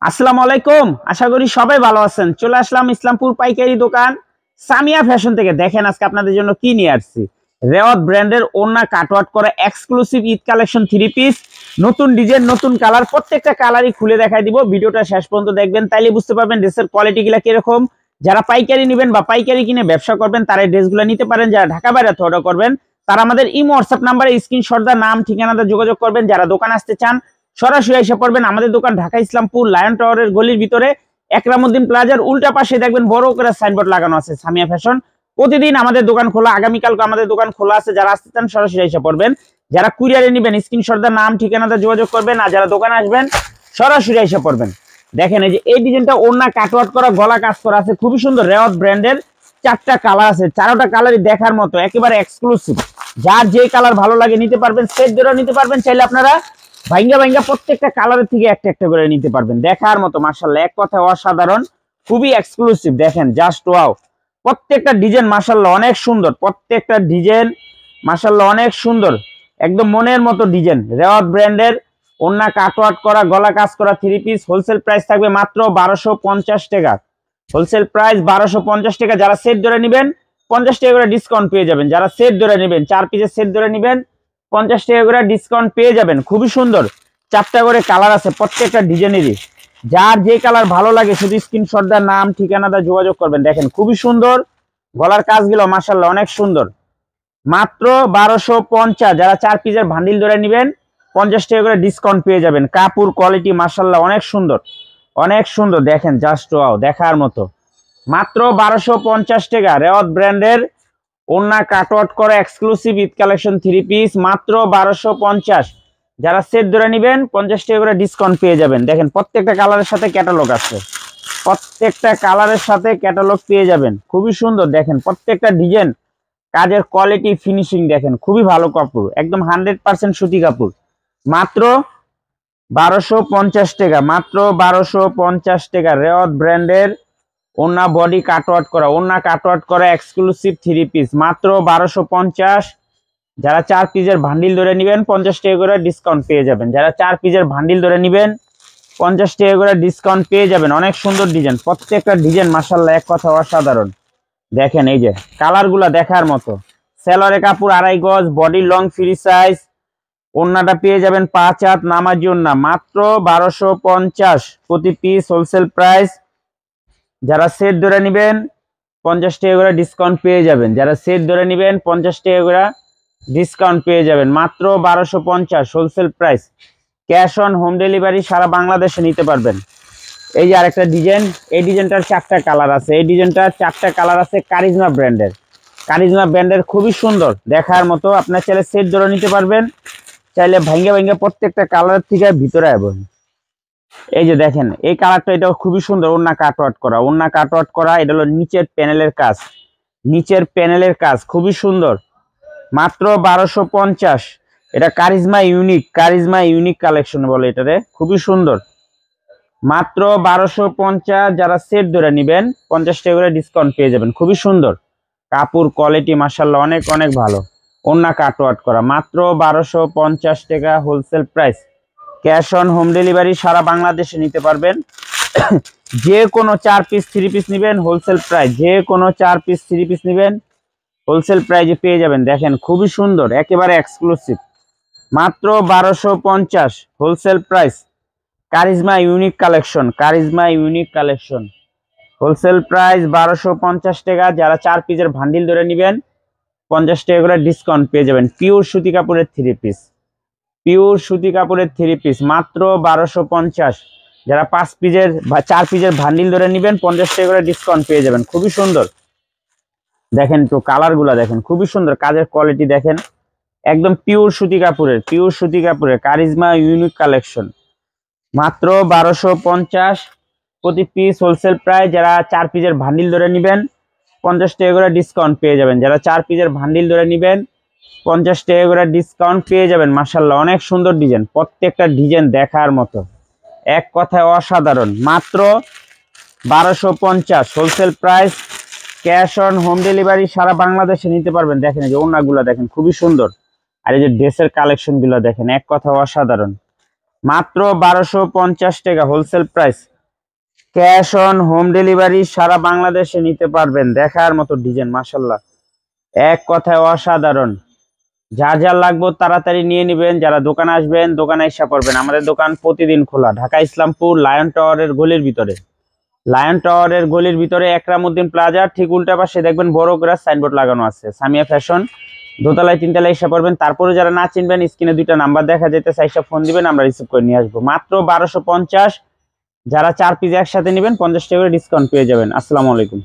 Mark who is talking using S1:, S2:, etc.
S1: আসসালামু আলাইকুম। আশা করি সবাই ভালো আছেন। চলে আসলাম ইসলামপুর পাইকারি দোকান সামিয়া ফ্যাশন থেকে। দেখেন আজকে আপনাদের জন্য কি নিয়ে আসছি। রেওয়াত ব্র্যান্ডের ওন্না কাটওয়ার্ক করা এক্সক্লুসিভ ঈদ কালেকশন 3 পিস, নতুন ডিজাইন, নতুন কালার, প্রত্যেকটা কালারই খুলে দেখাই দিব। ভিডিওটা শেষ পর্যন্ত দেখবেন, তাইলে বুঝতে পারবেন ড্রেসের কোয়ালিটি গুলা কিরকম। যারা পাইকারি নেবেন বা পাইকারি কিনে ব্যবসা করবেন তারা এই ড্রেসগুলো নিতে পারেন। যারা ঢাকা বাইরে অর্ডার করবেন তারা আমাদের ইমো হোয়াটসঅ্যাপ নাম্বারে স্ক্রিনশট দা নাম ঠিকানাতে যোগাযোগ করবেন। যারা দোকান আসতে চান সরাসরি এসে পড়বেন। আমাদের দোকান ঢাকা ইসলামপুর লায়ন টাওয়ারের গলির ভিতরে একরামউদ্দিন প্লাজার উল্টা পাশে দেখবেন বড় করে সাইনবোর্ড লাগানো আছে সামিয়া ফ্যাশন। প্রতিদিন আমাদের দোকান খোলা, আগামীকালকে আমাদের দোকান খোলা আছে। যারা আসতে চান সরাসরি এসে পড়বেন। যারা কুরিয়ারে নেবেন স্ক্রিনশট দা নাম ঠিকানাতে যোগাযোগ করবেন, আর যারা দোকানে আসবেন সরাসরি এসে পড়বেন। দেখেন এই যে এই ডিজাইনটা ওন্না কাটওয়ার্ক করা, গলা কাজ করা আছে, খুবই সুন্দর। রেওয়াত ব্র্যান্ডের 4টা কালার আছে, 4টা কালারই দেখার মতো, একেবারে এক্সক্লুসিভ। যার যে কালার ভালো লাগে নিতে পারবেন, সেট ধরে নিতে পারবেন। চাইলে আপনারা ভাঙ্গা ভাঙ্গা প্রত্যেকটা কালারের থেকে একটা একটা করে নিতে পারবেন। দেখার মতো মাশাআল্লাহ, এক কথা অসাধারণ, খুবই এক্সক্লুসিভ। দেখেন জাস্ট ওয়াও, প্রত্যেকটা ডিজাইন মাশাআল্লাহ অনেক সুন্দর, প্রত্যেকটা ডিজাইন মাশাআল্লাহ অনেক সুন্দর, একদম মনের মতো ডিজাইন। রেওয়াত ব্র্যান্ডের ওন্না কাটওয়ার্ক করা, গলা কাজ করা 3 পিস। হোলসেল প্রাইস থাকবে মাত্র 1250 টাকা। হোলসেল প্রাইস 1250 টাকা। যারা সেট ধরে নেবেন 50 টাকা করে ডিসকাউন্ট পেয়ে যাবেন। যারা সেট ধরে নেবেন, 4 পিসের সেট ধরে নেবেন 50 টাকা করে ডিসকাউন্ট পেয়ে যাবেন। খুবই সুন্দর, 4টা করে কালার আছে প্রত্যেকটা ডিজাইনেরই। যার যে কালার ভালো লাগে শুধু স্ক্রিনশট দা নাম ঠিকানাটা যোগাযোগ করবেন। দেখেন খুবই সুন্দর, গলার কাজগুলো মাশাআল্লাহ অনেক সুন্দর। মাত্র 1250। যারা 4 পিসের বান্ডিল ধরে নেবেন 50 টাকা করে ডিসকাউন্ট পেয়ে যাবেন। কাপড় কোয়ালিটি মাশাআল্লাহ অনেক সুন্দর, অনেক সুন্দর। দেখেন জাস্ট ওয়াও, দেখার মতো। মাত্র 1250 টাকা। রেওয়াত ব্র্যান্ডের ওন্না কাটওয়ার্ক করা এক্সক্লুসিভ ঈদ কালেকশন 3 পিস, মাত্র 1250। যারা সেট ধরে নেবেন 50 টাকা করে ডিসকাউন্ট পেয়ে যাবেন। দেখেন প্রত্যেকটা কালারের সাথে ক্যাটালগ আছে, প্রত্যেকটা কালারের সাথে ক্যাটালগ পেয়ে যাবেন। খুবই সুন্দর, দেখেন প্রত্যেকটা ডিজাইন, কাজের কোয়ালিটি, ফিনিশিং দেখেন, খুবই ভালো কাপড়, একদম 100% সুতি কাপড়। মাত্র 1250 টাকা, মাত্র 1250 টাকা। রেওয়াত ব্র্যান্ডের ওন্না বডি কাটওয়ার্ক করা, ওন্না কাটওয়ার্ক করা এক্সক্লুসিভ 3 পিস, মাত্র 1250। যারা 4 পিসের বান্ডিল ধরে নেবেন 50 টাকা করে ডিসকাউন্ট পেয়ে যাবেন। যারা 4 পিসের বান্ডিল ধরে নেবেন 50 টাকা করে ডিসকাউন্ট পেয়ে যাবেন। অনেক সুন্দর ডিজাইন, প্রত্যেকটা ডিজাইন মাশাআল্লাহ এক কথা অসাধারণ। দেখেন এই যে কালারগুলা দেখার মতো। সেলরে কাপড় 2.5 গজ, বডি লং ফ্রি সাইজ, ওন্নাটা পেয়ে যাবেন 5 হাত নামাজি ওন্না, মাত্র 1250 প্রতি পিস। Wholesale price. যারা সেট ধরে নেবেন 50 টাকা করে ডিসকাউন্ট পেয়ে যাবেন। যারা সেট ধরে নেবেন 50 টাকা করে ডিসকাউন্ট পেয়ে যাবেন। মাত্র 1250 wholesale price. Cash on home delivery সারা বাংলাদেশে নিতে পারবেন। এই যে আরেকটা ডিজাইন, এই ডিজাইনটার 4টা কালার আছে, এই ডিজাইনটার 4টা কালার আছে। কারিজমা ব্র্যান্ডের, কারিজমা ব্র্যান্ডের খুবই সুন্দর, দেখার মতো। আপনার চাইলে সেট ধরে নিতে পারবেন, চাইলে ভাঙ্গা ভাঙ্গা প্রত্যেকটা কালার থেকে ভিতরে আইবেন। এই যে দেখেন এই কালারটা, এটাও খুবই সুন্দর। ওন্না কাটওয়ার্ক করা, ওন্না কাটওয়ার্ক করা, এটা হলো নিচের প্যানেলের কাজ, নিচের প্যানেলের কাজ খুবই সুন্দর। মাত্র 1250। এটা charisma unique, charisma unique collection বলে এটারে, খুবই সুন্দর। মাত্র 1250। যারা সেট ধরে নেবেন 50 টাকা করে ডিসকাউন্ট পেয়ে যাবেন। খুবই সুন্দর কাপড় কোয়ালিটি মাশাআল্লাহ অনেক অনেক ভালো। ওন্না কাটওয়ার্ক করা, মাত্র 1250 টাকা wholesale price. Cash on home delivery সারা বাংলাদেশে নিতে পারবেন। যে কোনো 4 পিস 3 পিস নেবেন হোলসেল প্রাইস, যে কোনো 4 পিস 3 পিস নেবেন হোলসেল প্রাইজে পেয়ে যাবেন। দেখেন খুবই সুন্দর, একেবারে এক্সক্লুসিভ, মাত্র 1250 wholesale price. Charisma unique collection, charisma unique collection, wholesale price 1250 টাকা। যারা 4 পিসের বান্ডিল ধরে নেবেন 50 টাকা করে ডিসকাউন্ট পেয়ে যাবেন। পিওর সুতি কাপড়ের 3 পিস, পিওর সুতি কাপড়ের 3 পিস, মাত্র 1250। যারা 5 পিসের বা 4 পিসের বান্ডিল ধরে নেবেন 50 টাকা করে ডিসকাউন্ট পেয়ে যাবেন। খুবই সুন্দর, দেখেন তো কালারগুলা দেখেন, খুবই সুন্দর, কাজের কোয়ালিটি দেখেন, একদম পিওর সুতি কাপড়ের, পিওর সুতি কাপড়ের কারিজমা ইউনিক কালেকশন, মাত্র 1250 প্রতি পিস। Wholesale price. যারা 4 পিসের বান্ডিল ধরে নেবেন 50 টাকা করে ডিসকাউন্ট পেয়ে যাবেন। যারা 4 পিসের বান্ডিল ধরে নেবেন 50 টাকা করে ডিসকাউন্ট পেয়ে যাবেন। মাশাআল্লাহ অনেক সুন্দর ডিজাইন, প্রত্যেকটা ডিজাইন দেখার মতো, এক কথায় অসাধারণ। মাত্র 1250 wholesale price. Cash on home delivery সারা বাংলাদেশে নিতে পারবেন। দেখেন এই যে ওন্নাগুলো দেখেন খুবই সুন্দর, আর এই যে ড্রেসের কালেকশন গুলো দেখেন, এক কথা অসাধারণ। মাত্র 1250 টাকা wholesale price. Cash on home delivery সারা বাংলাদেশে নিতে পারবেন। দেখার মতো ডিজাইন, মাশাল্লাহ, এক কথায় অসাধারণ। যার যার লাগবে তাড়াতাড়ি নিয়ে নেবেন। যারা দোকানে আসবেন দোকানে এসে পড়বেন। আমাদের দোকান প্রতিদিন খোলা, ঢাকা ইসলামপুর লায়ন টাওয়ারের গলির ভিতরে। লায়ন টাওয়ারের গলির ভিতরে একরামউদ্দিন প্লাজা ঠিক উল্টা পাশে দেখবেন বড় করে সাইনবোর্ড লাগানো আছে, সামিয়া ফ্যাশন। দোতলায় তিনতলায় এসে পড়বেন। তারপরে যারা না চিনবেন স্ক্রিনে দুইটা নাম্বার দেখা যেতেছে, এসে ফোন দিবেন, আমরা রিসিভ করে নিয়ে আসবো। মাত্র 1250। যারা 4 পিস একসাথে নেবেন 50 টাকা করে ডিসকাউন্ট পেয়ে যাবেন। আসসালামু আলাইকুম।